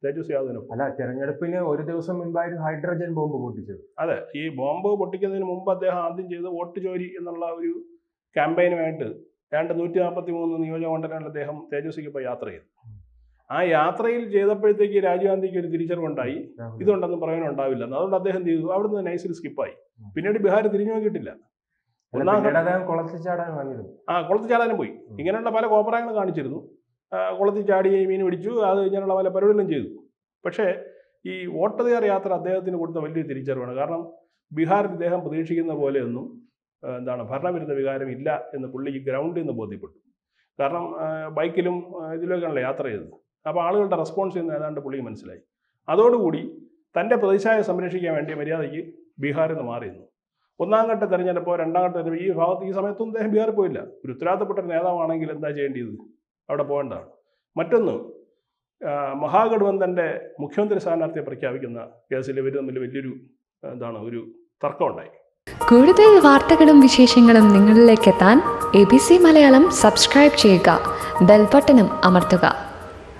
തേജസ്വി യാദവിനൊപ്പം. അല്ല, തെരഞ്ഞെടുപ്പിന് ഒരു ദിവസം മുൻപായിരുന്നു ഹൈഡ്രജൻ ബോംബ് പൊട്ടിച്ചത്. അതെ, ഈ ബോംബ് പൊട്ടിക്കുന്നതിന് മുമ്പ് അദ്ദേഹം ആദ്യം ചെയ്ത് വോട്ട് ചോരി എന്നുള്ള ഒരു ക്യാമ്പയിനുമായിട്ട് 143 നിയോജക മണ്ഡലങ്ങളിൽ അദ്ദേഹം തേജസ്വിക്കൊപ്പം യാത്ര ചെയ്തു. ആ യാത്രയിൽ ചെയ്തപ്പോഴത്തേക്ക് രാജീവ് ഗാന്ധിക്ക് ഒരു തിരിച്ചറിവുണ്ടായി, ഇതുണ്ടെന്ന് പറയാനുണ്ടാവില്ല. അതുകൊണ്ട് അദ്ദേഹം ചെയ്തു, അവിടുന്ന് നൈസിൽ സ്കിപ്പായി. പിന്നീട് ബീഹാർ തിരിഞ്ഞു നോക്കിയിട്ടില്ല. കുളത്തിൽ ചാടാനും പോയി. ഇങ്ങനെയുള്ള പല കോപ്രായങ്ങൾ കാണിച്ചിരുന്നു. കുളത്തിൽ ചാടി മീൻ പിടിച്ചു, അത് ഇങ്ങനെയുള്ള പല പരിപാടികളും ചെയ്തു. പക്ഷേ ഈ വോട്ടധികാര യാത്ര അദ്ദേഹത്തിന് കൊടുത്ത വലിയ തിരിച്ചറിവാണ്. കാരണം ബീഹാറിൽ ഇദ്ദേഹം പ്രതീക്ഷിക്കുന്ന പോലെയൊന്നും ഭരണവിരുദ്ധ വികാരം ഇല്ല എന്ന് പുള്ളിക്ക് ഗ്രൗണ്ടിൽ നിന്ന് ബോധ്യപ്പെട്ടു. കാരണം ബൈക്കിലും ഇതിലൊക്കെയാണല്ലോ യാത്ര ചെയ്തത്. അപ്പോൾ ആളുകളുടെ റെസ്പോൺസ് ചെയ്യുന്ന ഏതാണ്ട് പുള്ളിക്ക് മനസ്സിലായി. അതോടുകൂടി തൻ്റെ പ്രതിച്ഛായ സംരക്ഷിക്കാൻ വേണ്ടി മര്യാദയ്ക്ക് ബീഹാറിൽ നിന്ന് മാറിയിരുന്നു. ഒന്നാം ഘട്ട തെരഞ്ഞെടുപ്പോ രണ്ടാം ഘട്ട തെരഞ്ഞെടുപ്പ് ഈ സമയത്തൊന്നും അദ്ദേഹം ബീഹാറിൽ പോയില്ല. ഒരു ഉത്തരവാദിത്തപ്പെട്ട നേതാവാണെങ്കിൽ എന്താ ചെയ്യേണ്ടത്? അവിടെ പോകേണ്ടതാണ്. മറ്റൊന്ന്, മഹാഗഠബന്ധൻ്റെ മുഖ്യമന്ത്രി സ്ഥാനാർത്ഥിയെ പ്രഖ്യാപിക്കുന്ന കേസിൽ ഇവർ തമ്മിൽ വലിയൊരു ഒരു തർക്കമുണ്ടായി. കൂടുതൽ വാർത്തകളും വിശേഷങ്ങളും നിങ്ങളിലേക്ക് എത്താൻ ABC മലയാളം സബ്സ്ക്രൈബ് ചെയ്യുക, ബെൽ ബട്ടണും അമർത്തുക.